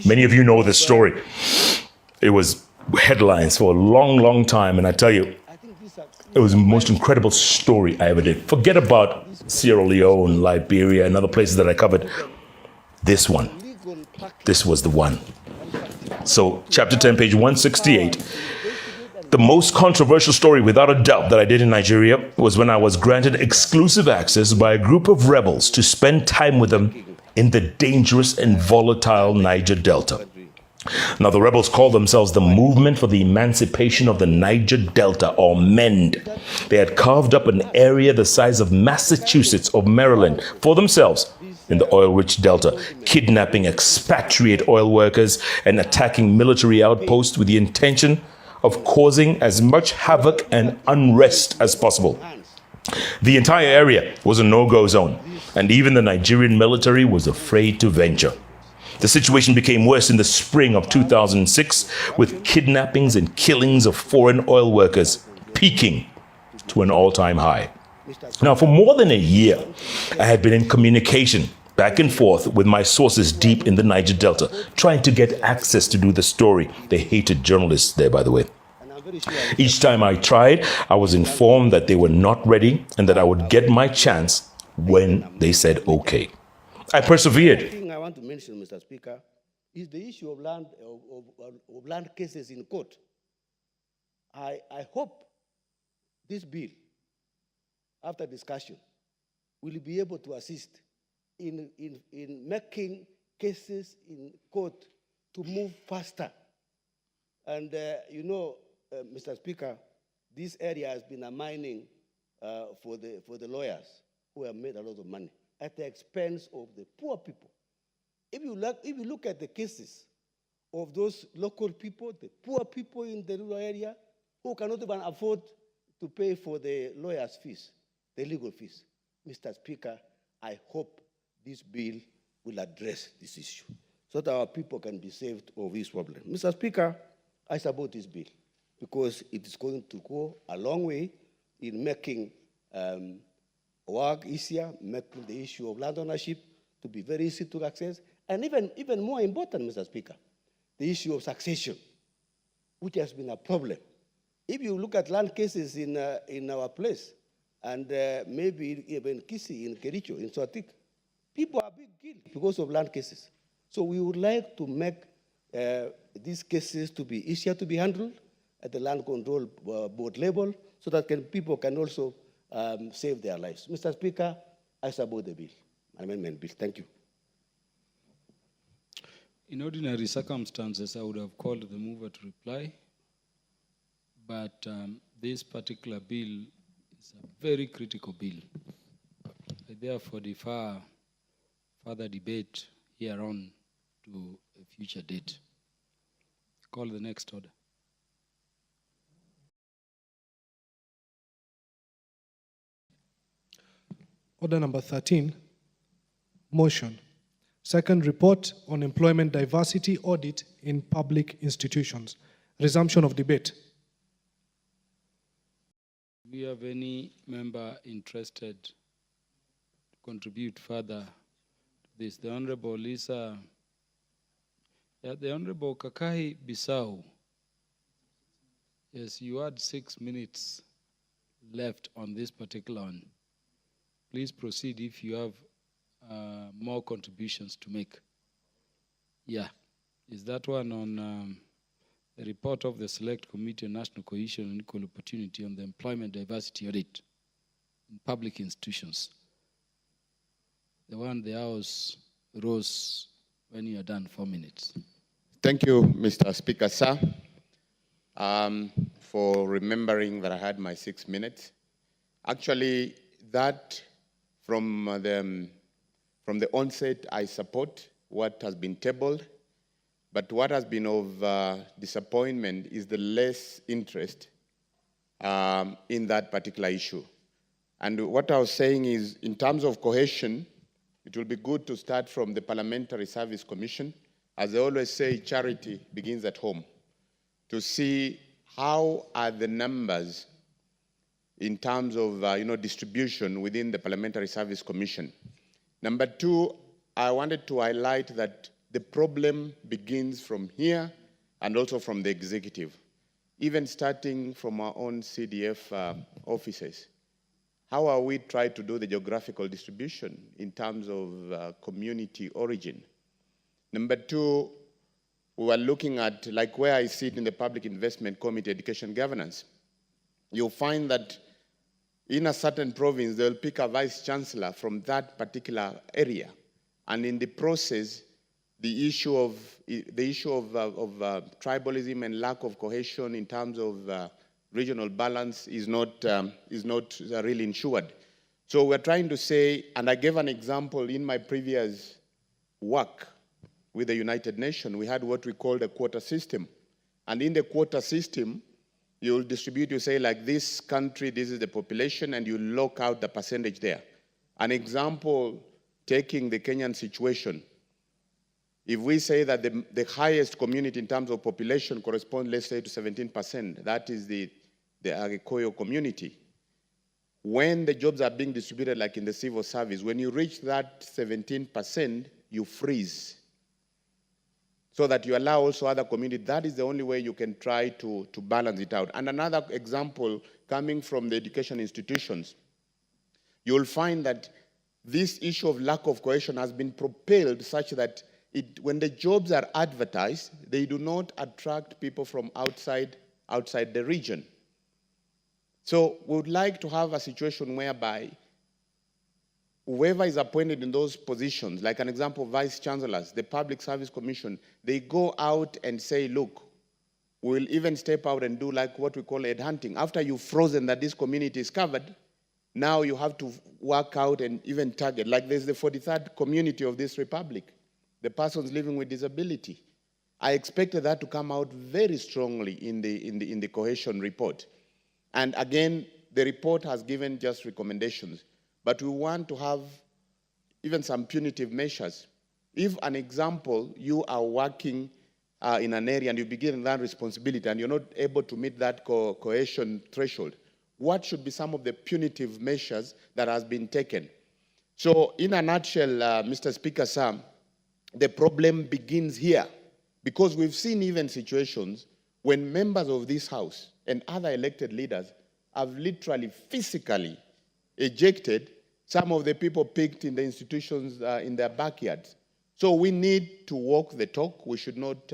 Many of you know this story. It was headlines for a long, long time, and I tell you, it was the most incredible story I ever did. Forget about Sierra Leone, Liberia, and other places that I covered. This was the one. So, chapter 10, page 168. The most controversial story, without a doubt, that I did in Nigeria was when I was granted exclusive access by a group of rebels to spend time with them in the dangerous and volatile Niger Delta. Now, the rebels called themselves the Movement for the Emancipation of the Niger Delta, or MEND. They had carved up an area the size of Massachusetts or Maryland for themselves in the oil-rich delta, kidnapping expatriate oil workers and attacking military outposts with the intention of causing as much havoc and unrest as possible. The entire area was a no-go zone, and even the Nigerian military was afraid to venture. The situation became worse in the spring of 2006, with kidnappings and killings of foreign oil workers peaking to an all-time high. Now, for more than a year, I had been in communication back and forth with my sources deep in the Niger Delta, trying to get access to do the story. They hated journalists there, by the way. Each time I tried, I was informed that they were not ready and that I would get my chance when they said okay. I persevered. The thing I want to mention, Mr. Speaker, is the issue of land cases in court. I hope this bill, after discussion, will be able to assist in making cases in court to move faster. And Mr. Speaker, this area has been a mining for the lawyers who have made a lot of money at the expense of the poor people. If you look at the cases of those local people, the poor people in the rural area who cannot even afford to pay for the lawyers' fees, the legal fees, Mr. Speaker, I hope this bill will address this issue so that our people can be saved of this problem. Mr. Speaker, I support this bill because it is going to go a long way in making work easier, making the issue of land ownership to be very easy to access, and even more important, Mr. Speaker, the issue of succession, which has been a problem. If you look at land cases in our place, and maybe even Kisi, in Kericho, in Swatik, people are being killed because of land cases. So we would like to make these cases to be easier to be handled at the land control board level so that people can also save their lives. Mr. Speaker, I support the bill, amendment bill. Thank you. In ordinary circumstances, I would have called the mover to reply, but this particular bill is a very critical bill. I therefore defer further debate here on to a future date. Call the next order. Order number 13, motion. Second, report on employment diversity audit in public institutions. Resumption of debate. Do we have any member interested to contribute further to this? The Honorable Lisa, the Honorable Kakahi Bissau. Yes, you had 6 minutes left on this particular one. Please proceed if you have more contributions to make. Yeah, is that one on the report of the Select Committee on National Cohesion and Equal Opportunity on the Employment Diversity Audit in public institutions? The one the House rose when you are done, 4 minutes. Thank you, Mr. Speaker, sir, for remembering that I had my 6 minutes. Actually, that from the onset, I support what has been tabled, but what has been of disappointment is the less interest in that particular issue. And what I was saying is, in terms of cohesion, it will be good to start from the Parliamentary Service Commission. As they always say, charity begins at home, to see how are the numbers in terms of distribution within the Parliamentary Service Commission. Number two, I wanted to highlight that the problem begins from here and also from the executive, even starting from our own CDF offices. How are we trying to do the geographical distribution in terms of community origin? Number two, we were looking at, like where I sit in the Public Investment Committee, Education Governance, you'll find that in a certain province, they'll pick a vice chancellor from that particular area. And in the process, the issue of tribalism and lack of cohesion in terms of regional balance is not really ensured. So we're trying to say, and I gave an example in my previous work with the United Nations, we had what we call the quota system. And in the quota system, you'll distribute, you say like this country, this is the population, and you lock out the percentage there. An example, taking the Kenyan situation, if we say that the highest community in terms of population corresponds, let's say, to 17%, that is the Agikoyo community. When the jobs are being distributed, like in the civil service, when you reach that 17%, you freeze, so that you allow also other communities. That is the only way you can try to balance it out. And another example coming from the education institutions, you'll find that this issue of lack of cohesion has been propelled such that when the jobs are advertised, they do not attract people from outside the region. So we would like to have a situation whereby whoever is appointed in those positions, like an example, vice chancellors, the Public Service Commission, they go out and say, look, we'll even step out and do like what we call headhunting. After you've frozen that this community is covered, now you have to work out and even target. Like there's the 43rd community of this republic, the persons living with disability. I expected that to come out very strongly in the cohesion report. And again, the report has given just recommendations. But we want to have even some punitive measures. If, an example, you are working in an area and you begin that responsibility and you're not able to meet that cohesion threshold, what should be some of the punitive measures that has been taken? So in a nutshell, Mr. Speaker, sir, the problem begins here, because we've seen even situations when members of this House and other elected leaders have literally physically ejected some of the people picked in the institutions in their backyards. So we need to walk the talk. We should not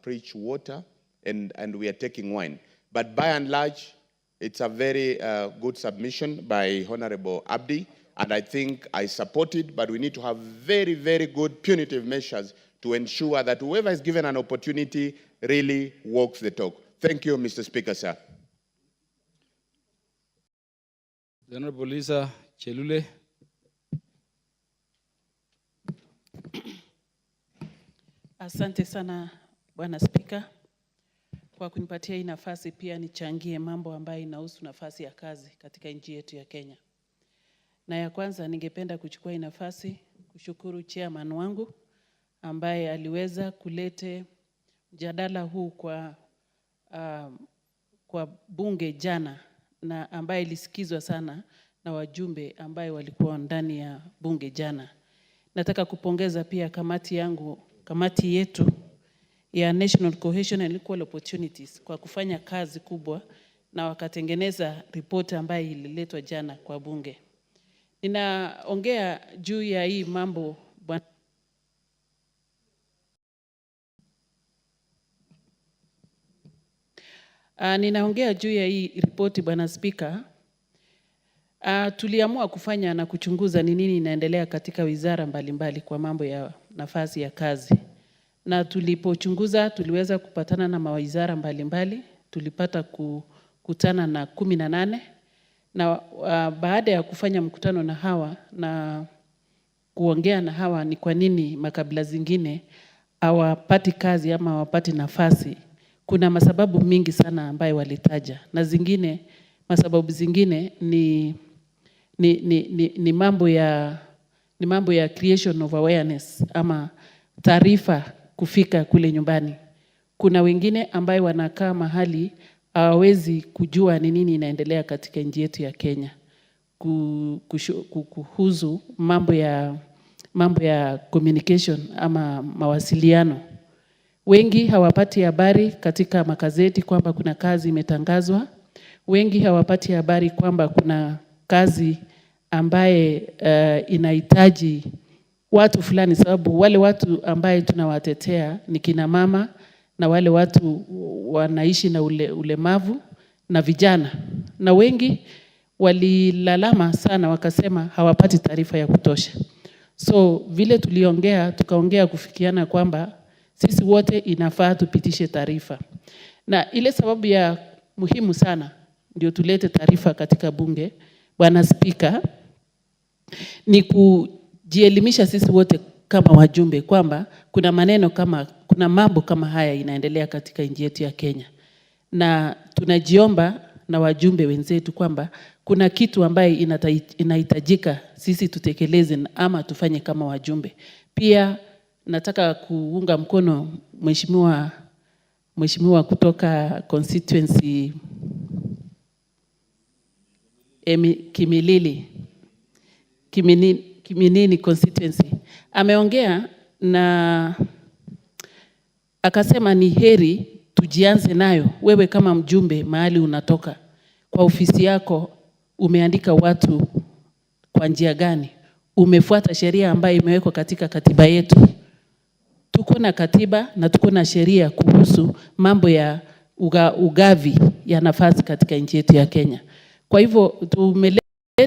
preach water, and we are taking wine. But by and large, it's a very good submission by Honorable Abdi, and I think I support it, but we need to have very, very good punitive measures to ensure that whoever is given an opportunity really walks the talk. Thank you, Mr. Speaker, sir. The Honorable Lisa Chelule. Asante sana Bwana Spika kwa kunipatia hii nafasi pia nichangie mambo ambayo inahusu nafasi ya kazi katika nchi yetu ya Kenya. Na ya kwanza ningependa kuchukua hii nafasi kushukuru chairman wangu ambaye aliweza kulete mjadala huu kwa bunge jana, na ambaye ilisikizwa sana na wajumbe ambaye walikuwa ndani ya bunge jana. Nataka kupongeza pia kamati yetu ya National Cohesion and Equal Opportunities kwa kufanya kazi kubwa na wakatengeneza ripoti ambayo ililetwa jana kwa bunge. Ninaongea juu ya hii mambo ninaongea juu ya hii ripoti Bwana Spika. Tuliamua kufanya na kuchunguza ni nini inaendelea katika wizara mbalimbali kwa mambo ya nafasi ya kazi. Na tulipochunguza tuliweza kupatana na mawizara mbalimbali, tulipata kukutana na 18, na baada ya kufanya mkutano na hawa na kuongea na hawa ni kwa nini makabila zingine hawapati kazi ama hawapati nafasi. Kuna masababu mingi sana ambayo walitaja, na masababu zingine ni mambo ya creation of awareness ama taarifa kufika kule nyumbani. Kuna wengine ambayo wanakaa mahali hawawezi kujua ni nini inaendelea katika nchi yetu ya Kenya kuhusu mambo mambo ya communication ama mawasiliano. Wengi hawapati habari katika magazeti kwamba kuna kazi imetangazwa. Wengi hawapati habari kwamba kuna kazi ambaye inahitaji watu fulani, sababu wale watu ambaye tunawatetea ni kina mama na wale watu wanaishi na ulemavu na vijana. Na wengi walilalama sana wakasema hawapati taarifa ya kutosha. So vile tukaongea kufikiana kwamba sisi wote inafaa tupitishe taarifa. Na ile sababu ya muhimu sana ndio tulete taarifa katika bunge, Bwana Spika, ni kujielimisha sisi wote kama wajumbe kwamba kuna mambo kama haya inaendelea katika nchi yetu ya Kenya. Na tunajiomba na wajumbe wenzetu kwamba kuna kitu ambaye inahitajika sisi tutekeleze ama tufanye kama wajumbe. Pia nataka kuunga mkono mheshimiwa kutoka constituency Kiminini constituency. Ameongea na akasema ni heri tujianze nayo. Wewe kama mjumbe mahali unatoka, kwa ofisi yako umeandika watu kwa njia gani? Umefuata sheria ambayo imewekwa katika katiba yetu. Tuko na katiba na tuko na sheria kuhusu mambo ya ugavi ya nafasi katika nchi yetu ya Kenya. Kwa hivyo tumeleta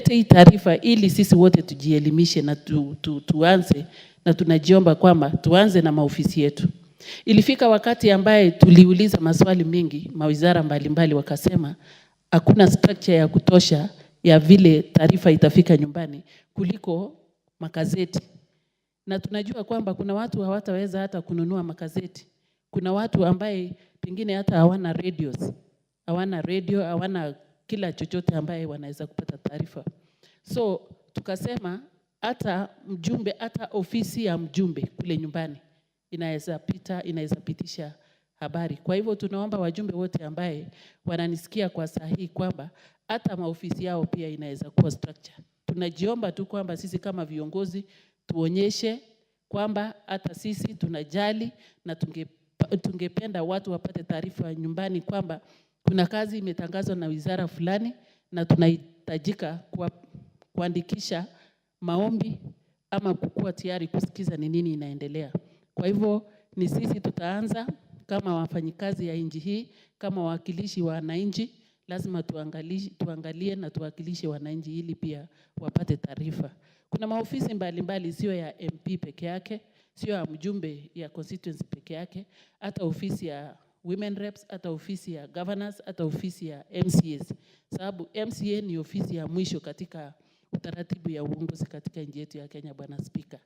hii taarifa ili sisi wote tujielimishe na tuanze, na tunajiomba kwamba tuanze na maofisi yetu. Ilifika wakati ambaye tuliuliza maswali mengi mawizara mbalimbali, wakasema hakuna structure ya kutosha ya vile taarifa itafika nyumbani kuliko magazeti. Na tunajua kwamba kuna watu hawataweza hata kununua magazeti. Kuna watu ambaye pengine hata hawana radio, hawana kila chochote ambaye wanaweza kupata taarifa. So tukasema hata ofisi ya mjumbe kule nyumbani inaweza pitisha habari. Kwa hivyo tunaomba wajumbe wote ambaye wananisikia kwa sahihi kwamba hata maofisi yao pia inaweza kuwa structure. Tunajiomba tu kwamba sisi kama viongozi tuonyeshe kwamba hata sisi tunajali na tungependa watu wapate taarifa nyumbani kwamba kuna kazi imetangazwa na wizara fulani na tunahitajika kuandikisha maombi ama kukua tayari kusikiza ni nini inaendelea. Kwa hivyo ni sisi tutaanza kama wafanyikazi ya nchi hii, kama wawakilishi wa wananchi, lazima tuangalie na tuwakilishe wananchi ili pia wapate taarifa. Kuna maofisi mbalimbali, sio ya MP peke yake, sio ya mjumbe ya constituency peke yake, hata ofisi ya women reps, hata ofisi ya governors, hata ofisi ya MCAs. Sababu MCA ni ofisi ya mwisho katika utaratibu ya uongozi katika nchi yetu ya Kenya, Bwana Spika.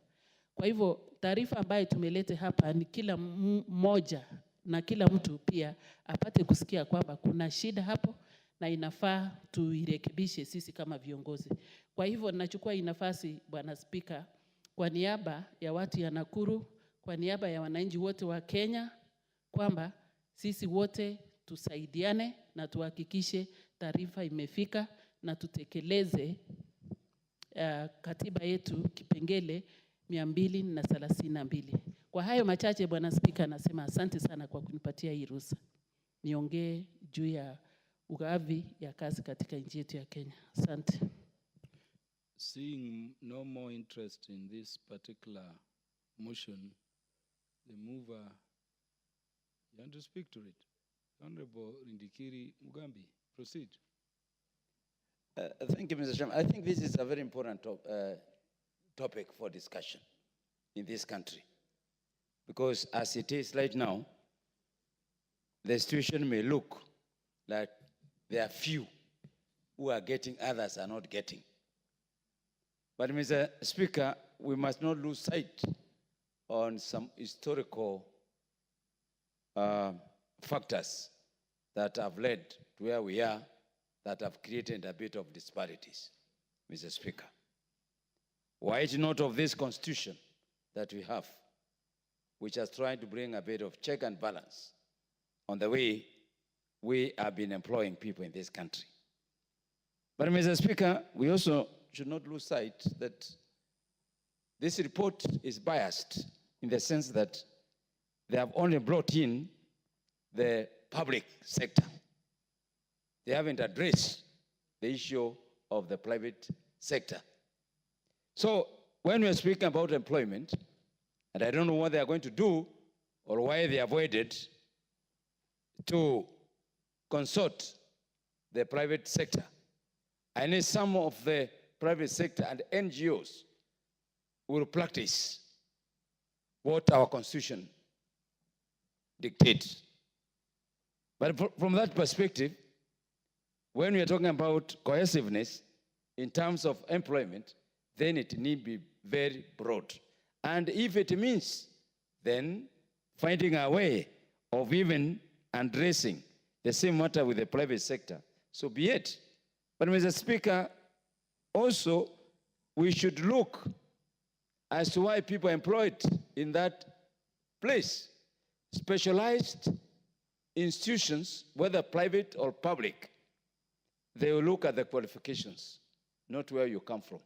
Kwa hivyo taarifa ambayo tumelete hapa ni kila mmoja na kila mtu pia apate kusikia kwamba kuna shida hapo na inafaa tuirekebishe sisi kama viongozi. Kwa hivyo nachukua hii nafasi, Bwana Spika, kwa niaba ya watu ya Nakuru, kwa niaba ya wananchi wote wa Kenya, kwamba sisi wote tusaidiane na tuhakikishe taarifa imefika na tutekeleze katiba yetu kipengele 232. Kwa hayo machache, Bwana Spika, nasema asante sana kwa kunipatia hii ruhusa niongee juu ya ugavi ya kazi katika nchi yetu ya Kenya. Asante. Seeing no more interest in this particular motion, the mover, you want to speak to it? Honorable Rindikiri Mugambi, proceed. Thank you, Mr. Chairman. I think this is a very important topic for discussion in this country. Because as it is right now, the situation may look like there are few who are getting, others are not getting. But Mr. Speaker, we must not lose sight on some historical factors that have led to where we are, that have created a bit of disparities, Mr. Speaker. Were it not of this constitution that we have, which has tried to bring a bit of check and balance on the way we have been employing people in this country. But Mr. Speaker, we also should not lose sight that this report is biased in the sense that they have only brought in the public sector. They haven't addressed the issue of the private sector. So when we're speaking about employment, and I don't know what they are going to do or why they avoided to consult the private sector. I know some of the private sector and NGOs will practice what our Constitution dictates. But from that perspective, when we are talking about cohesiveness in terms of employment, then it need be very broad. And if it means then finding a way of even addressing the same matter with the private sector, so be it. But Mr. Speaker, also we should look as to why people are employed in that place. Specialized institutions, whether private or public, they will look at the qualifications, not where you come from.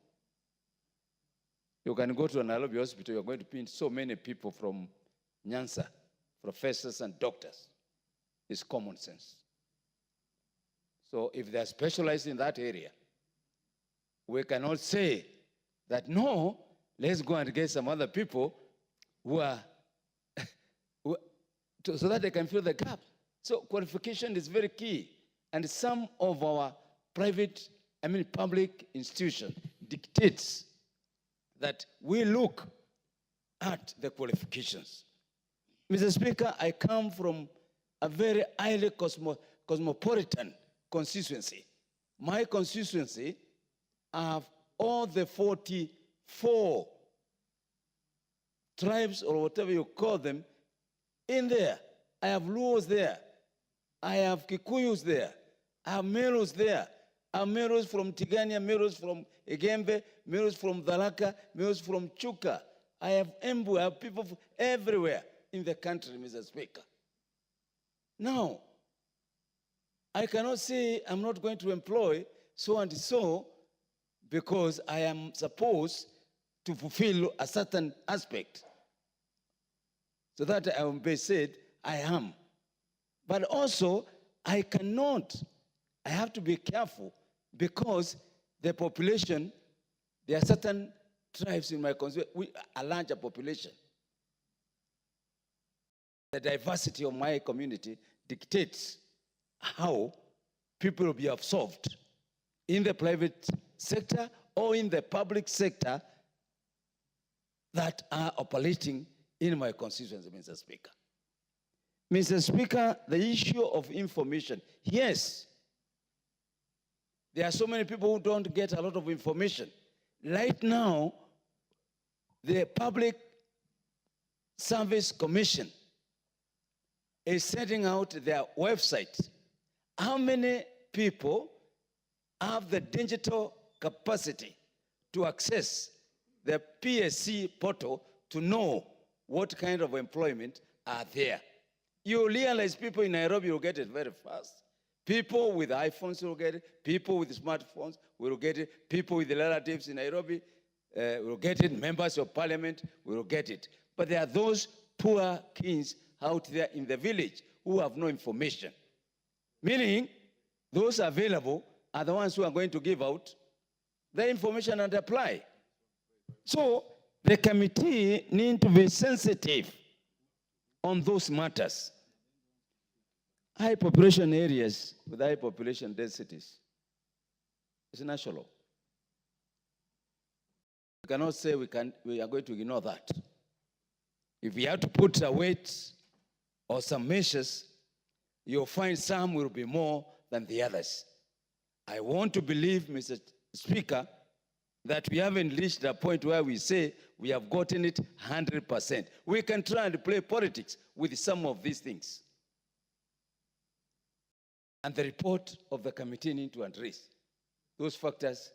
You can go to an Nairobi hospital, you're going to find so many people from Nyanza, professors and doctors. It's common sense. So if they're specialized in that area, we cannot say that, no, let's go and get some other people who are, so that they can fill the gap. So qualification is very key. And some of our public institutions dictates that we look at the qualifications. Mr. Speaker, I come from a very highly cosmopolitan constituency. My constituency have all the 44 tribes or whatever you call them in there. I have Luos there. I have Kikuyus there. I have Meros there. I have Meros from Tigania, Meros from Egembe, Meros from Dhalaka, Meros from Chuka. I have Embu, I have people everywhere in the country, Mr. Speaker. Now, I cannot say I'm not going to employ so and so because I am supposed to fulfill a certain aspect. So that I will be said, I am. But also, I have to be careful because the population, there are certain tribes in my constituency, a larger population. The diversity of my community dictates how people will be absorbed in the private sector or in the public sector that are operating in my constituency, Mr. Speaker. Mr. Speaker, the issue of information, yes, there are so many people who don't get a lot of information. Right now, the Public Service Commission is setting out their website. How many people have the digital capacity to access the PSC portal to know what kind of employment are there? You realize people in Nairobi will get it very fast. People with iPhones will get it. People with smartphones will get it. People with relatives in Nairobi will get it. Members of parliament will get it. But there are those poor kings out there in the village who have no information. Meaning, those available are the ones who are going to give out the information and apply. So, the committee need to be sensitive on those matters. High population areas with high population densities, it's national. We cannot say we are going to ignore that. If we have to put a weight or some measures, you'll find some will be more than the others. I want to believe, Mr. Speaker, that we haven't reached a point where we say we have gotten it 100%. We can try and play politics with some of these things. And the report of the committee need to address those factors,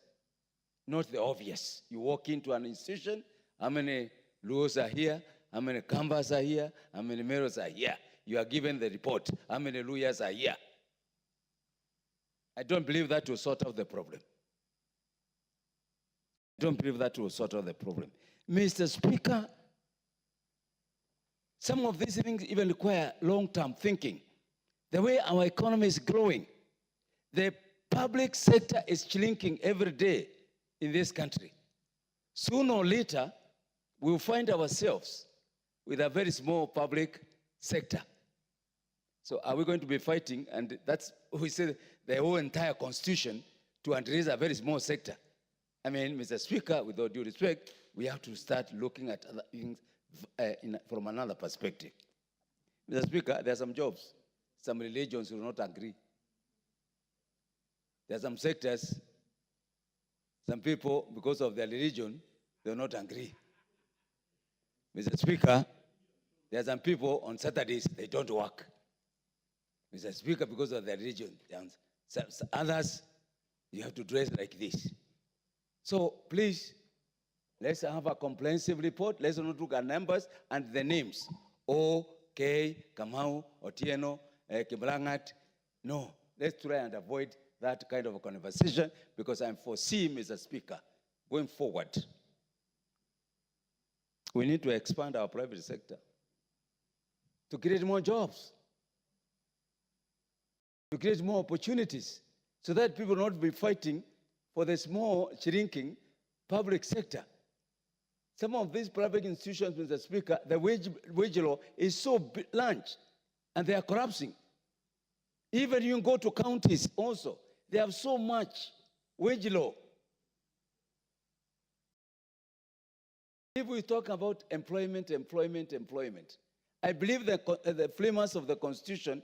not the obvious. You walk into an institution, how many Luos are here, how many Kambas are here, how many Meros are here. You are given the report, how many Luyas are here. I don't believe that will sort out the problem. I don't believe that will sort out the problem. Mr. Speaker, some of these things even require long-term thinking. The way our economy is growing, the public sector is shrinking every day in this country. Sooner or later, we'll find ourselves with a very small public sector. So are we going to be fighting? And that's, we say, the whole entire constitution to address a very small sector. I mean, Mr. Speaker, with all due respect, we have to start looking at other things from another perspective. Mr. Speaker, there are some jobs. Some religions will not agree. There are some sectors, some people, because of their religion, they will not agree. Mr. Speaker, there are some people on Saturdays, they don't work. Mr. Speaker, because of their religion. Others, you have to dress like this. So please, let's have a comprehensive report. Let's not look at numbers and the names. O, K, Kamau, Otieno, Kibrangat. No, let's try and avoid that kind of a conversation because I'm foreseeing, Mr. Speaker, going forward, we need to expand our private sector to create more jobs, to create more opportunities so that people will not be fighting for the small, shrinking public sector. Some of these private institutions, Mr. Speaker, the wage law is so large and they are collapsing. Even you go to counties also, they have so much wage law. If we talk about employment, I believe the framers of the Constitution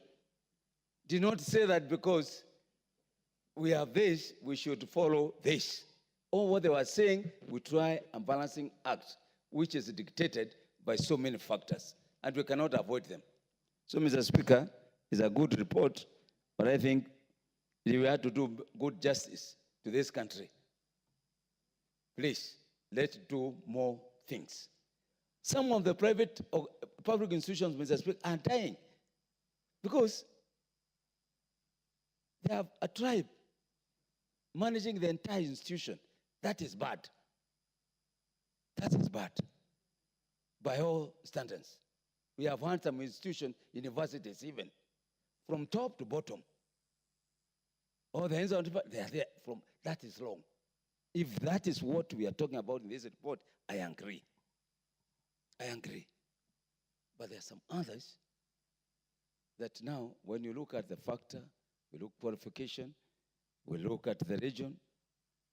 did not say that because we have this, we should follow this. Or what they were saying, we try a balancing act, which is dictated by so many factors, and we cannot avoid them. So, Mr. Speaker, it's a good report, but I think we have to do good justice to this country. Please, let's do more things. Some of the private or public institutions, Mr. Speaker, are dying because they have a tribe managing the entire institution. That is bad. That is bad by all standards. We have had some institutions, universities even, from top to bottom. All the hands on they are there. That is wrong. If that is what we are talking about in this report, I agree. I agree. But there are some others that now, when you look at the factor, we look qualification, we look at the region,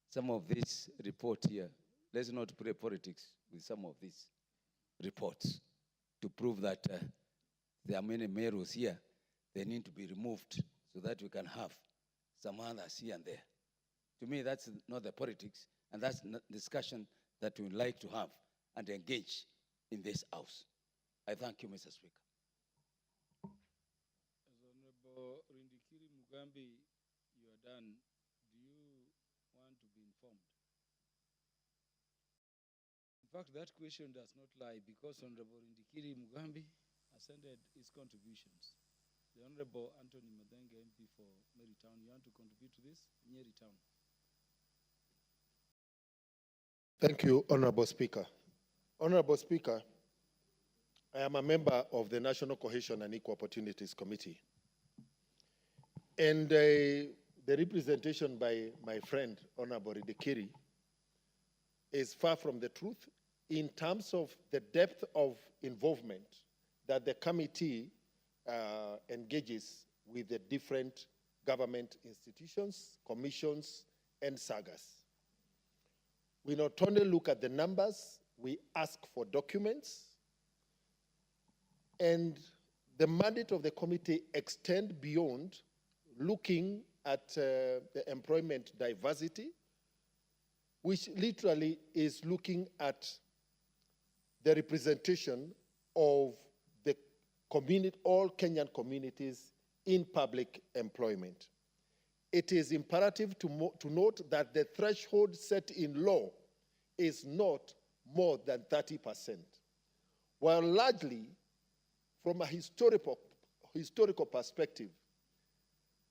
some of this report here, let's not play politics with some of these reports to prove that there are many mayors here. They need to be removed so that we can have some others here and there. To me, that's not the politics, and that's not discussion that we would like to have and engage in this house. I thank you, Mr. Speaker. As Honorable Rindikiri Mugambi, you are done. Do you want to be informed? In fact, that question does not lie because Honorable Rindikiri Mugambi ascended his contributions. The Honorable Anthony Madenge, MP for Marytown, you want to contribute to this? Marytown. Thank you, Honorable Speaker. Honorable Speaker, I am a member of the National Cohesion and Equal Opportunities Committee. And the representation by my friend, Honorable Rindikiri, is far from the truth in terms of the depth of involvement that the committee engages with the different government institutions, commissions, and sagas. We not only look at the numbers, we ask for documents, and the mandate of the committee extend beyond looking at the employment diversity, which literally is looking at the representation of the community, all Kenyan communities in public employment. It is imperative to note that the threshold set in law is not more than 30%, while largely from a historical perspective,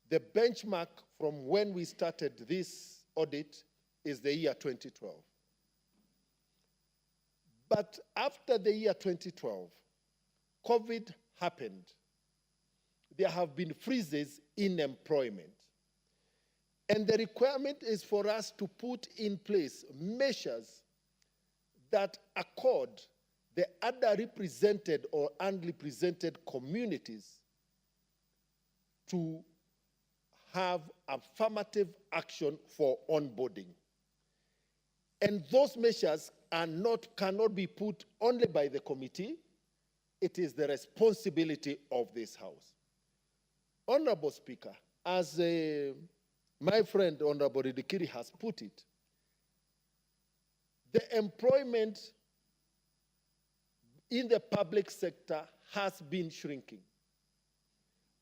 the benchmark from when we started this audit is the year 2012. But after the year 2012, COVID happened. There have been freezes in employment. And the requirement is for us to put in place measures that accord the underrepresented or unrepresented communities to have affirmative action for onboarding. And those measures cannot be put only by the committee. It is the responsibility of this House. Honorable Speaker, as my friend Honorable Ridikiri has put it, the employment in the public sector has been shrinking.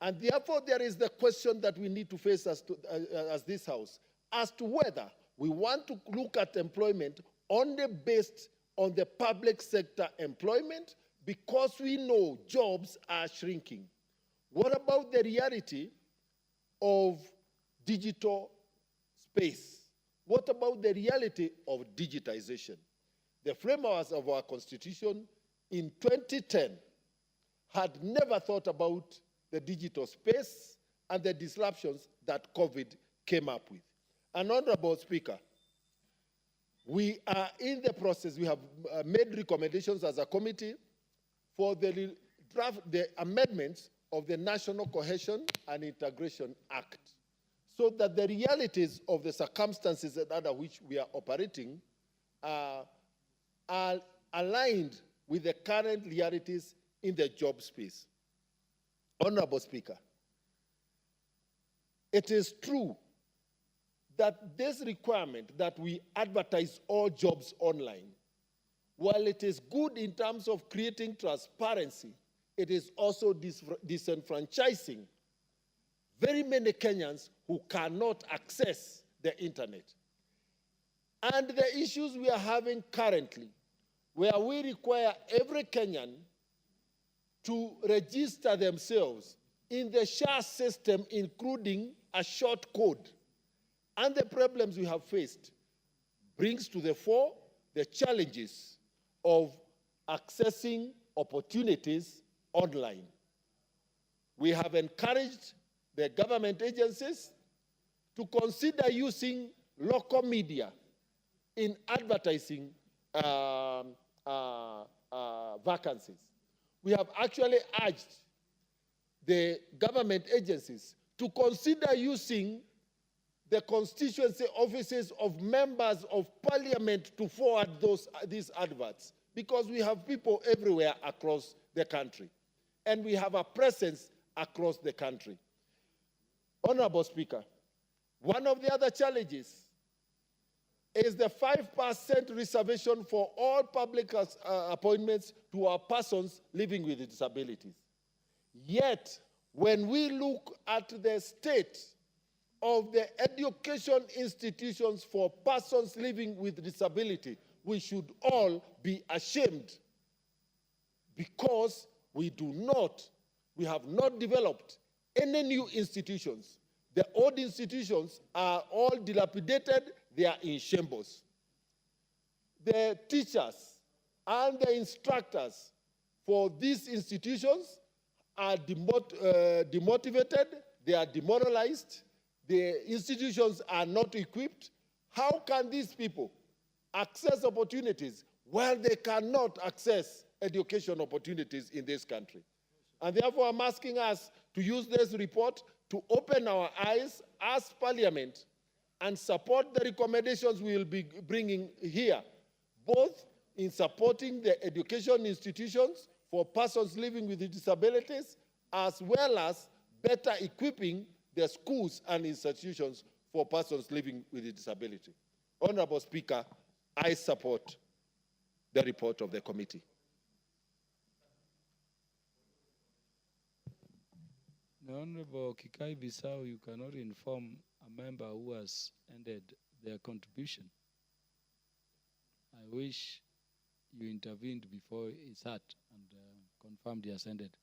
And therefore, there is the question that we need to face as this House, as to whether we want to look at employment only based on the public sector employment, because we know jobs are shrinking. What about the reality of digital space? What about the reality of digitization? The framers of our Constitution in 2010 had never thought about the digital space and the disruptions that COVID came up with. And Honorable Speaker, we are in the process, we have made recommendations as a committee for the amendments of the National Cohesion and Integration Act, so that the realities of the circumstances under which we are operating are aligned with the current realities in the job space. Honorable Speaker, it is true that this requirement that we advertise all jobs online, while it is good in terms of creating transparency, it is also disenfranchising very many Kenyans who cannot access the internet. And the issues we are having currently, where we require every Kenyan to register themselves in the SHA system, including a short code, and the problems we have faced, brings to the fore the challenges of accessing opportunities online. We have encouraged the government agencies to consider using local media in advertising vacancies. We have actually urged the government agencies to consider using the constituency offices of members of parliament to forward these adverts, because we have people everywhere across the country, and we have a presence across the country. Honorable Speaker, one of the other challenges is the 5% reservation for all public appointments to our persons living with disabilities. Yet, when we look at the state of the education institutions for persons living with disability, we should all be ashamed, because we have not developed any new institutions. The old institutions are all dilapidated, they are in shambles. The teachers and the instructors for these institutions are demotivated, they are demoralized, the institutions are not equipped. How can these people access opportunities while they cannot access education opportunities in this country? And therefore, I'm asking us to use this report to open our eyes as Parliament and support the recommendations we will be bringing here, both in supporting the education institutions for persons living with disabilities, as well as better equipping the schools and institutions for persons living with a disability. Honorable Speaker, I support the report of the committee. The Honorable Kikai Bisau, you cannot inform a member who has ended their contribution. I wish you intervened before he sat and confirmed he has ended.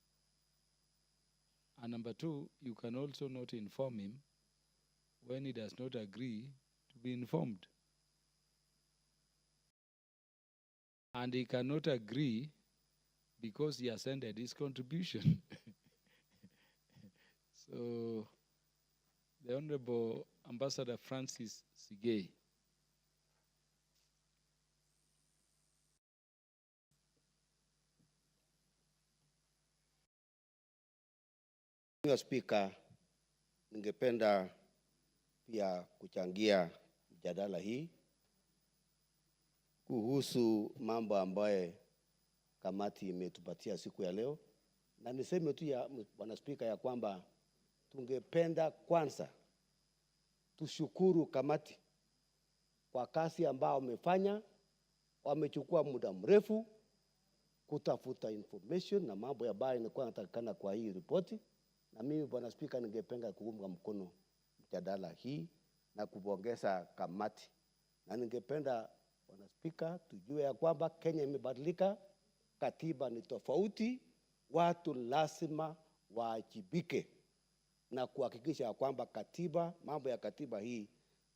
And number two, you can also not inform him when he does not agree to be informed. and he cannot agree because he has ended his contribution. So, the Honorable Ambassador Francis Sigei. Mheshimiwa Spika, ningependa pia kuchangia mjadala hii kuhusu mambo ambayo kamati imetupatia siku ya leo, na niseme tu ya Bwana Spika ya kwamba tungependa kwanza tushukuru kamati kwa kazi ambao wamefanya. Wamechukua muda mrefu kutafuta information na mambo ambayo yalikuwa yanatakikana kwa hii ripoti, na mimi Bwana Spika ningependa kuunga mkono mjadala hii na kupongeza kamati, na ningependa Bwana Spika tujue ya kwamba Kenya imebadilika, katiba ni tofauti, watu lazima waajibike na kuhakikisha kwamba katiba, mambo ya katiba hii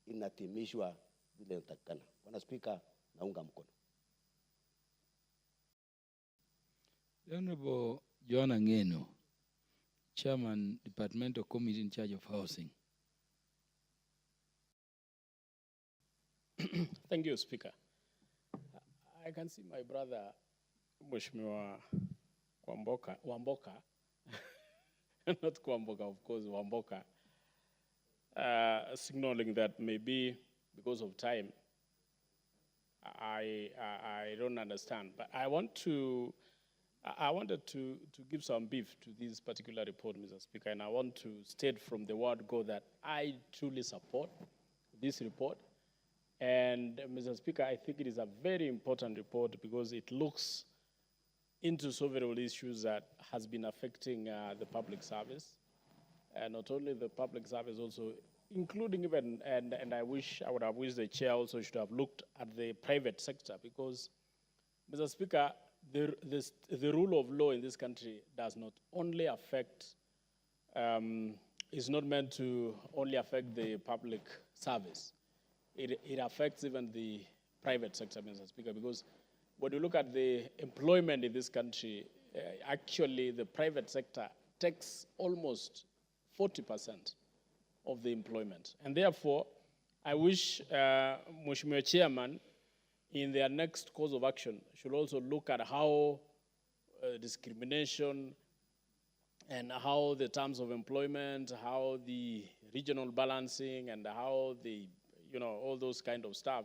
inatimishwa vile inatakikana. Bwana Spika, naunga mkono. The Honorable Joanna Ngeno, Chairman, Departmental Committee in charge of Housing. Thank you, Speaker. I can see my brother, Mheshimiwa Wamboka, not Kwamboka, of course, Wamboka, signaling that maybe because of time, I don't understand. But I wanted to give some beef to this particular report, Mr. Speaker, and I want to state from the word go that I truly support this report. And Mr. Speaker, I think it is a very important report because it looks into several issues that has been affecting the public service. And not only the public service, also including even, and I would have wished the chair also should have looked at the private sector because, Mr. Speaker, the rule of law in this country does not only affect, is not meant to only affect the public service. It affects even the private sector, Mr. Speaker, because when you look at the employment in this country, actually the private sector takes almost 40% of the employment. And therefore, I wish Mheshimiwa Chairman, in their next course of action, should also look at how discrimination and how the terms of employment, how the regional balancing, and how the, all those kind of stuff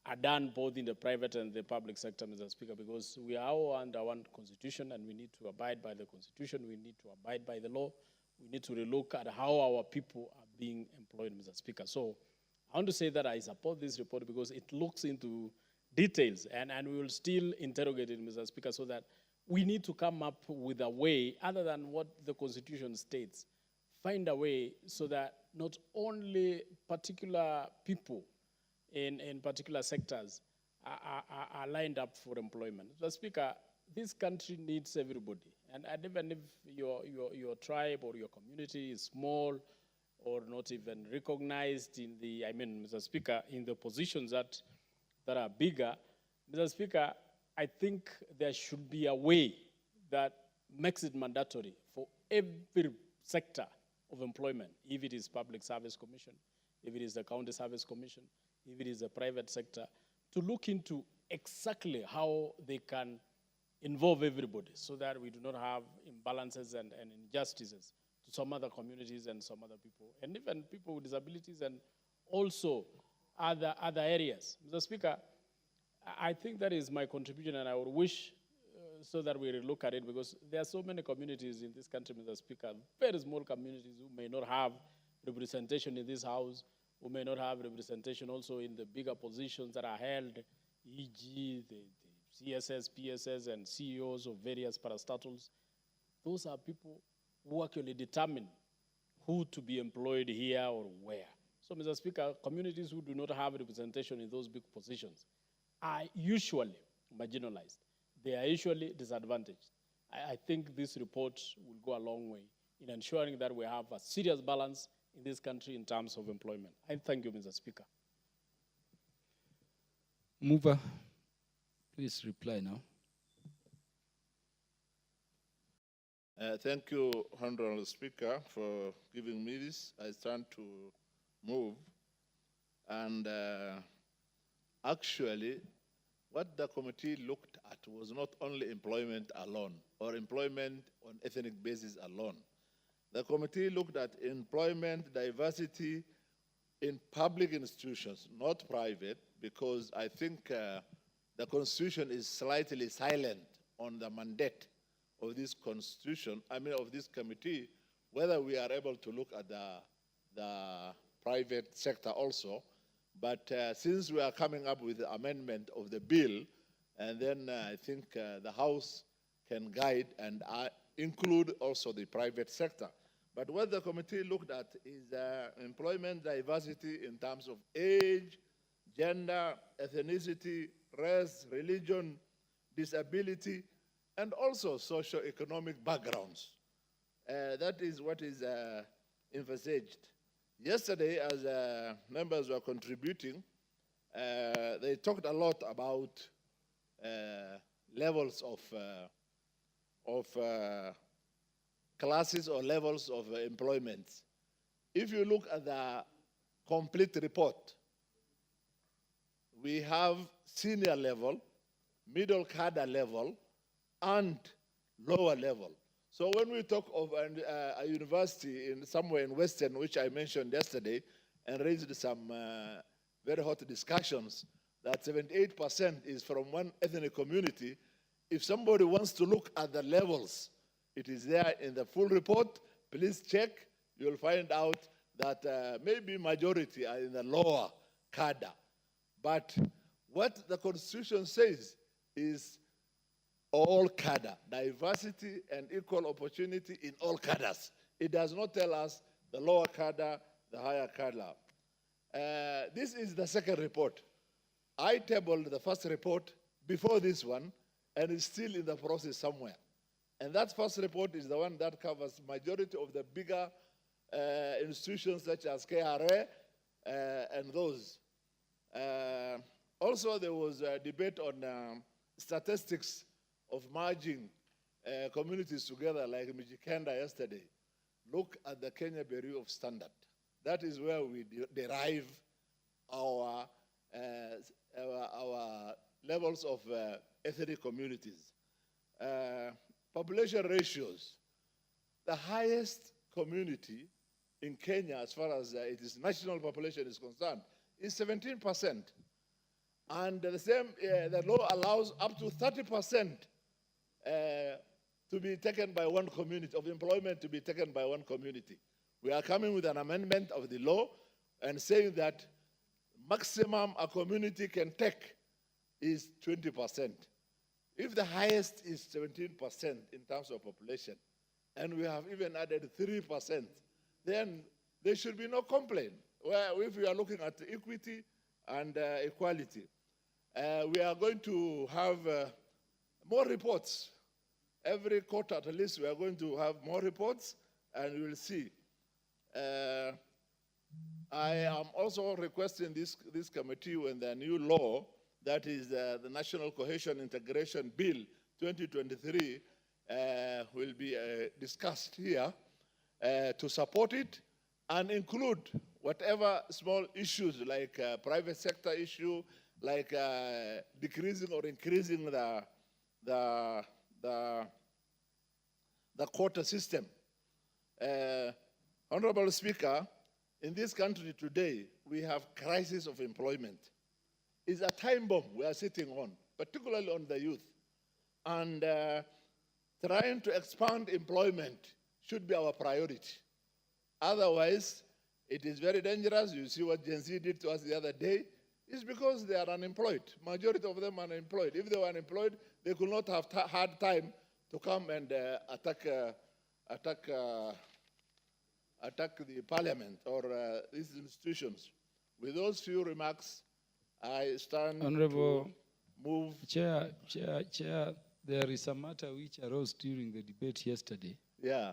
are done both in the private and the public sector, Mr. Speaker, because we are all under one constitution and we need to abide by the constitution, we need to abide by the law, we need to relook at how our people are being employed, Mr. Speaker. So I want to say that I support this report because it looks into details and we will still interrogate it, Mr. Speaker, so that we need to come up with a way, other than what the constitution states, find a way so that not only particular people in particular sectors are lined up for employment. Mr. Speaker, this country needs everybody. And even if your tribe or your community is small or not even recognized in the, Mr. Speaker, in the positions that are bigger, Mr. Speaker, I think there should be a way that makes it mandatory for every sector of employment, if it is Public Service Commission, if it is the County Service Commission, if it is the private sector, to look into exactly how they can involve everybody so that we do not have imbalances and injustices to some other communities and some other people, and even people with disabilities and also other areas. Mr. Speaker, I think that is my contribution, and I would wish so that we look at it, because there are so many communities in this country, Mr. Speaker, very small communities who may not have representation in this House, who may not have representation also in the bigger positions that are held, e.g. the CSS, PSS, and CEOs of various parastatals. Those are people who actually determine who to be employed here or where. So, Mr. Speaker, communities who do not have representation in those big positions are usually marginalized. They are usually disadvantaged. I think this report will go a long way in ensuring that we have a serious balance in this country in terms of employment. I thank you, Mr. Speaker. Mover, Please reply now. Thank you, Honorable Speaker, for giving me this. I stand to move. And actually, what the committee looked at was not only employment alone or employment on ethnic basis alone. The committee looked at employment diversity in public institutions, not private, because I think the Constitution is slightly silent on the mandate of this constitution, of this committee, whether we are able to look at the private sector also. But since we are coming up with the amendment of the bill, and then I think the House can guide and include also the private sector. But what the committee looked at is employment diversity in terms of age, gender, ethnicity, race, religion, disability, and also socio-economic backgrounds. That is what is emphasized. Yesterday, as members were contributing, they talked a lot about levels of classes or levels of employment. If you look at the complete report, we have senior level, middle cadre level, and lower level. So when we talk of a university somewhere in Western, which I mentioned yesterday, and raised some very hot discussions, that 78% is from one ethnic community. If somebody wants to look at the levels, it is there in the full report. Please check. You'll find out that maybe majority are in the lower cadre. But what the Constitution says is all cadre, diversity and equal opportunity in all cadres. It does not tell us the lower cadre, the higher cadre. This is the second report. I tabled the first report before this one, and it's still in the process somewhere. And that first report is the one that covers majority of the bigger institutions such as KRA and those. Also, there was a debate on statistics of merging communities together like Mijikenda yesterday. Look at the Kenya Bureau of Standard. That is where we derive our levels of ethnic communities. Population ratios. The highest community in Kenya, as far as its national population is concerned, is 17%. And the same, the law allows up to 30% to be taken by one community, of employment to be taken by one community. We are coming with an amendment of the law and saying that maximum a community can take is 20%. If the highest is 17% in terms of population, and we have even added 3%, then there should be no complaint. Well, if we are looking at equity and equality, we are going to have more reports. Every quarter, at least, we are going to have more reports, and we will see. I am also requesting this committee when the new law, that is the National Cohesion Integration Bill 2023, will be discussed here to support it and include whatever small issues like private sector issue, like decreasing or increasing the quota system. Honorable Speaker, in this country today, we have crisis of employment. It's a time bomb we are sitting on, particularly on the youth. And trying to expand employment should be our priority. Otherwise, it is very dangerous. You see what Gen Z did to us the other day. It's because they are unemployed. Majority of them are unemployed. If they were unemployed, they could not have had time to come and attack the parliament or these institutions. With those few remarks, I stand Honorable to move. Chair, there is a matter which arose during the debate yesterday. Yeah.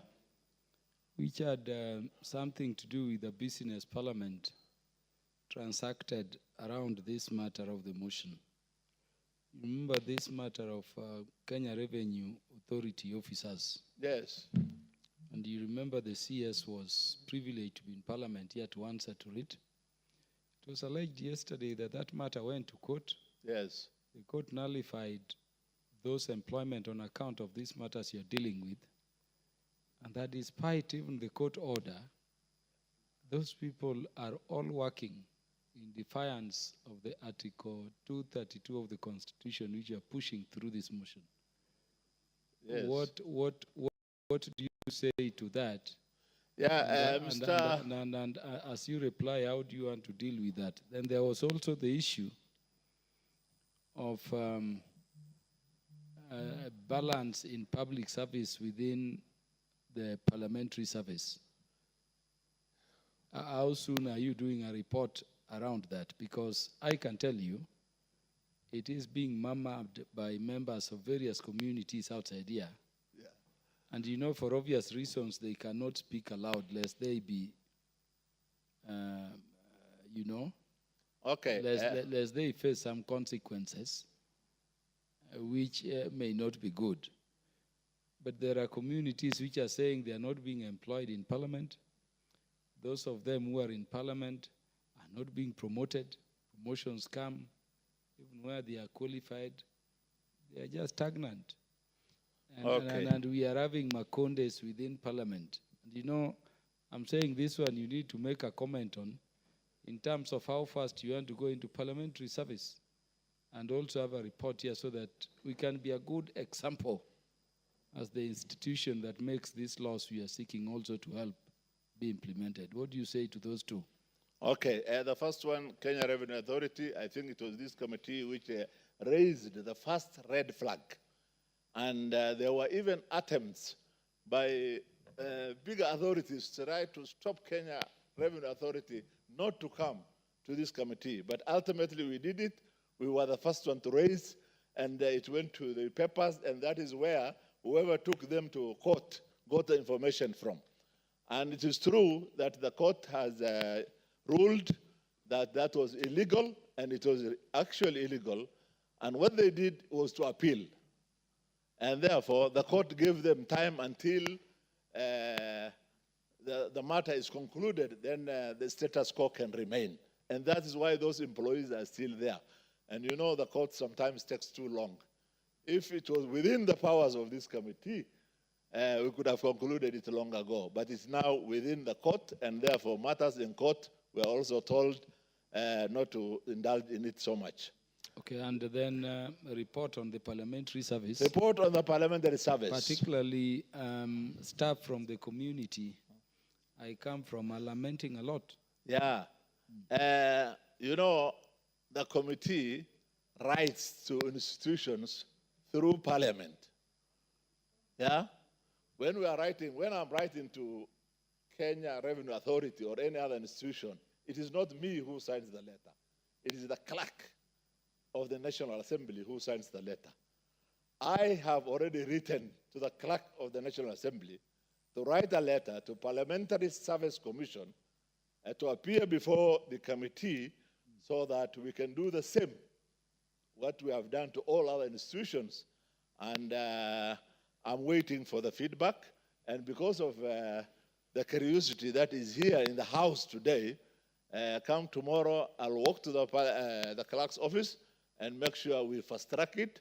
Which had something to do with the business parliament transacted around this matter of the motion. remember this matter of Kenya Revenue Authority officers. Yes. And you remember the CS was privileged to be in Parliament here to answer to it. It was alleged yesterday that that matter went to court. Yes. The court nullified those employment on account of these matters you're dealing with. And that despite even the court order, those people are all working in defiance of the Article 232 of the Constitution, which are pushing through this motion. Yes. What do you say to that? Yeah, And as you reply, how do you want to deal with that? Then there was also the issue of balance in public service within the parliamentary service. How soon are you doing a report around that? Because I can tell you, it is being murmured by members of various communities outside here. Yeah. And you know, for obvious reasons, they cannot speak aloud lest they be, you know, Okay. lest they face some consequences, which may not be good. But there are communities which are saying they are not being employed in parliament. Those of them who are in parliament are not being promoted. Promotions come, even where they are qualified, they are just stagnant. And we are having Makondes within parliament. And you know, I'm saying this one you need to make a comment on in terms of how fast you want to go into parliamentary service, and also have a report here so that we can be a good example as the institution that makes these laws we are seeking also to help be implemented. What do you say to those two? Okay, the first one, Kenya Revenue Authority, I think it was this committee which raised the first red flag. And there were even attempts by bigger authorities to try to stop Kenya Revenue Authority not to come to this committee. But ultimately we did it. We were the first one to raise, and it went to the papers, and that is where whoever took them to court got the information from. And it is true that the court has ruled that that was illegal, and it was actually illegal. And what they did was to appeal. And therefore, the court gave them time until the matter is concluded, then the status quo can remain. And that is why those employees are still there. And you know, the court sometimes takes too long. If it was within the powers of this committee, we could have concluded it long ago. But it's now within the court, and therefore matters in court, we are also told not to indulge in it so much. Okay, and then a report on the parliamentary service. Report on the parliamentary service. Particularly staff from the community I come from are lamenting a lot. Yeah. You know, the committee writes to institutions through parliament. Yeah? When I'm writing to Kenya Revenue Authority or any other institution, it is not me who signs the letter. It is the clerk of the National Assembly who signs the letter. I have already written to the clerk of the National Assembly to write a letter to Parliamentary Service Commission to appear before the committee so that we can do the same, what we have done to all other institutions. And I'm waiting for the feedback. And because of the curiosity that is here in the House today, come tomorrow, I'll walk to the clerk's office and make sure we fast track it,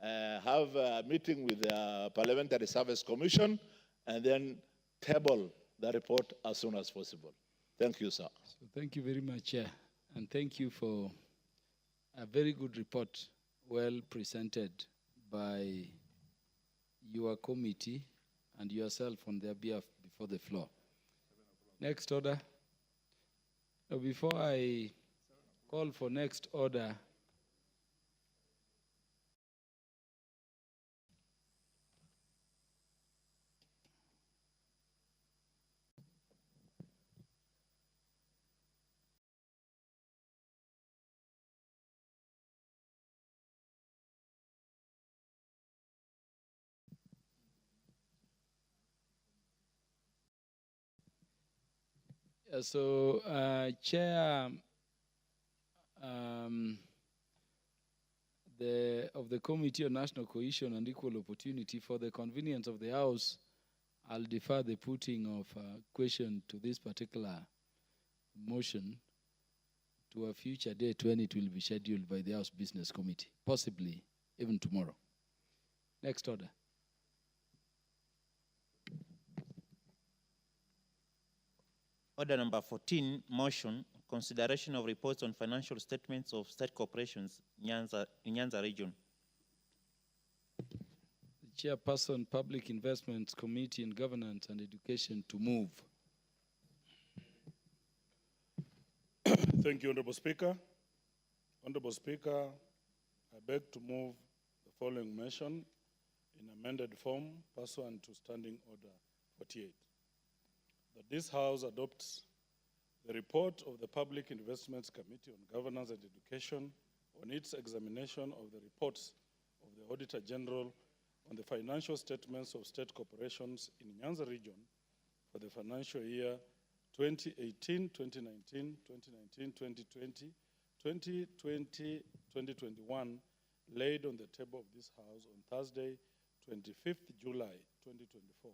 have a meeting with the Parliamentary Service Commission, and then table the report as soon as possible. Thank you, sir. So thank you very much, Chair. And thank you for a very good report, well presented by your committee and yourself on their behalf before the floor. Next order. Now, before I call for next order, Chair, of the Committee on National Cohesion and Equal Opportunity, for the convenience of the House, I'll defer the putting of a question to this particular motion to a future date when it will be scheduled by the House Business Committee, possibly even tomorrow. Next order. Order number 14, motion, consideration of reports on financial statements of state corporations in Nyanza region. The Chairperson, Public Investments Committee and Governance and Education to move. Thank you, Honorable Speaker. Honorable Speaker, I beg to move the following motion in amended form pursuant to Standing Order 48. That this House adopts the report of the Public Investments Committee on Governance and Education on its examination of the reports of the Auditor General on the financial statements of state corporations in Nyanza region for the financial year 2018, 2019, 2019, 2020, 2020, 2021, laid on the table of this House on Thursday, 25th July 2024.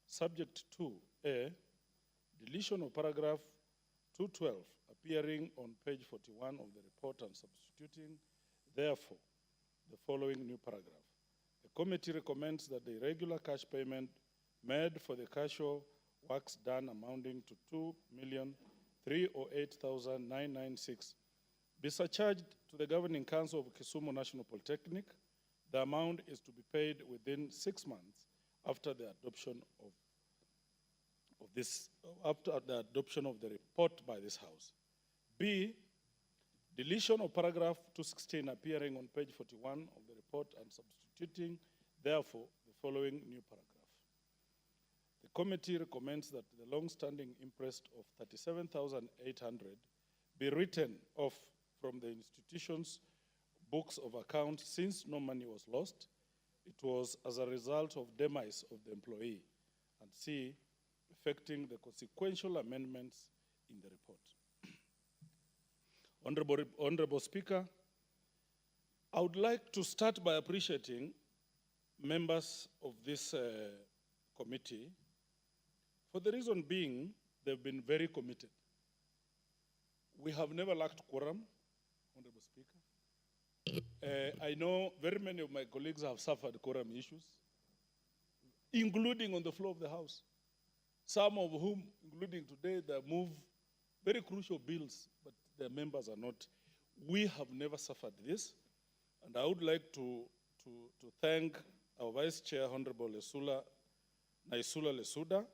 Subject to A, deletion of paragraph 212 appearing on page 41 of the report and substituting, therefore, the following new paragraph. The committee recommends that the irregular cash payment made for the casual works done amounting to 2,308,996 be surcharged to the Governing Council of Kisumu National Polytechnic. The amount is to be paid within 6 months after the adoption of the report by this House. B, deletion of paragraph 216 appearing on page 41 of the report and substituting, therefore, the following new paragraph. The committee recommends that the long-standing interest of 37,800 be written off from the institution's books of account since no money was lost. It was as a result of demise of the employee. And C, affecting the consequential amendments in the report. Honorable Speaker, I would like to start by appreciating members of this committee for the reason being they've been very committed. We have never lacked quorum, Honorable Speaker. I know very many of my colleagues have suffered quorum issues, including on the floor of the House. Some of whom, including today, they move very crucial bills, but their members are not. We have never suffered this, and I would like to thank our Vice Chair, Honorable Naisula Lesuda,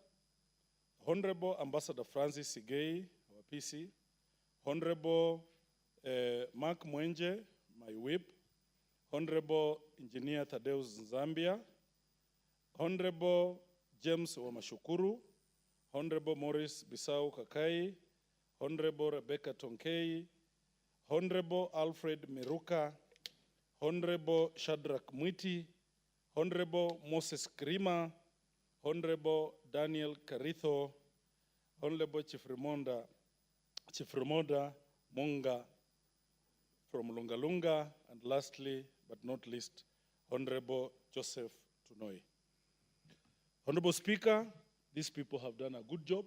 Honorable Ambassador Francis Sigei, our PC, Honorable Mark Mwenje, my whip, Honorable Engineer Thaddeus Zambia, Honorable James Wamashukuru, Honorable Morris Bisau Kakai, Honorable Rebecca Tonkei, Honorable Alfred Miruka, Honorable Shadrach Mwiti, Honorable Moses Krima, Honorable Daniel Karitho, Honorable Chief Remonda Munga from Lungalunga, and lastly, but not least, Honorable Joseph Tunoi. Honorable Speaker, these people have done a good job.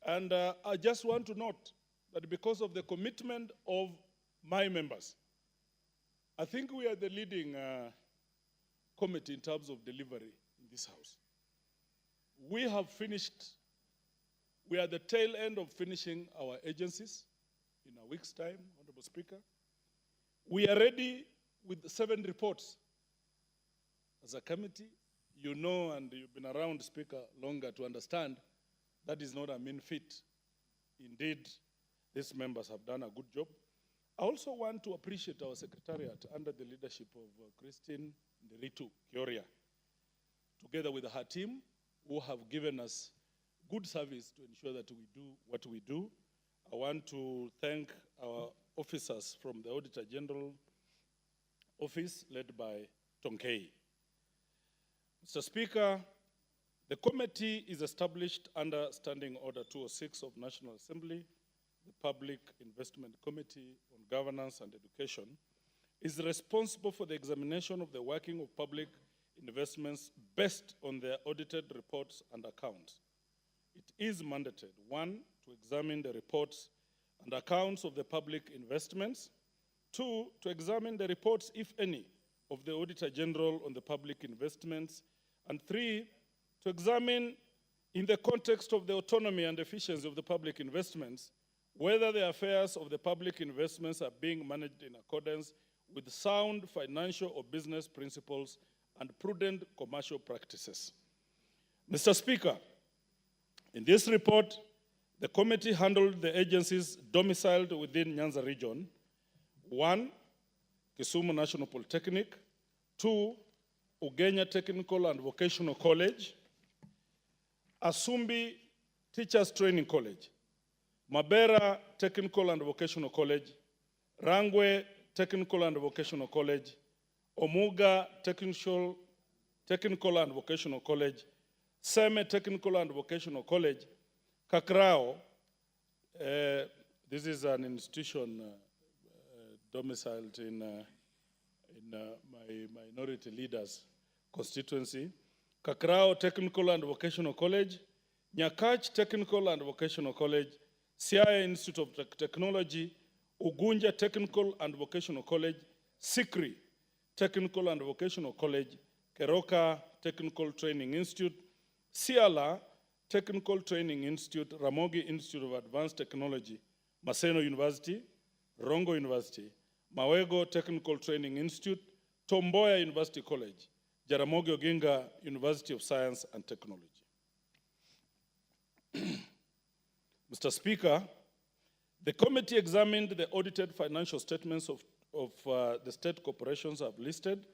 And I just want to note that because of the commitment of my members, I think we are the leading committee in terms of delivery in this House. We have finished, we are at the tail end of finishing our agencies in a week's time, Honorable Speaker. We are ready with 7 reports as a committee. You know, and you've been around, Speaker, longer to understand that is not a mean feat. Indeed, these members have done a good job. I also want to appreciate our Secretariat under the leadership of Christine Nderitu Kioria, together with her team, who have given us good service to ensure that we do what we do. I want to thank our officers from the Auditor General Office, led by Tonkei. Mr. Speaker, the committee is established under Standing Order 206 of National Assembly, the Public Investment Committee on Governance and Education. is responsible for the examination of the working of public investments based on their audited reports and accounts. It is mandated, 1, to examine the reports and accounts of the public investments, 2, to examine the reports, if any, of the Auditor General on the public investments, and 3, to examine, in the context of the autonomy and efficiency of the public investments, whether the affairs of the public investments are being managed in accordance with sound financial or business principles and prudent commercial practices. Mr. Speaker, in this report, the committee handled the agencies domiciled within Nyanza region. 1, Kisumu National Polytechnic. 2, Ugenya Technical and Vocational College. Asumbi Teachers Training College. Mabera Technical and Vocational College. Rangwe Technical and Vocational College. Omuga Technical and Vocational College. Seme Technical and Vocational College. Kakrao, this is an institution domiciled in my minority leaders constituency. Kakrao Technical and Vocational College, Nyakach Technical and Vocational College, Siaya Institute of Technology, Ugunja Technical and Vocational College, Sikri Technical and Vocational College, Keroka Technical Training Institute, Siala Technical Training Institute, Ramogi Institute of Advanced Technology, Maseno University, Rongo University, Mawego Technical Training Institute, Tomboya University College, Jaramogi Oginga University of Science and Technology. Mr. Speaker, the committee examined the audited financial statements of the state corporations I've listed.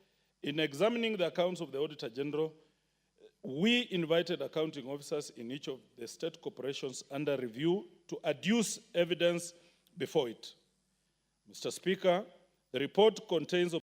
In examining the accounts of the Auditor General, we invited accounting officers in each of the state corporations under review to adduce evidence before it. Mr. Speaker, the report contains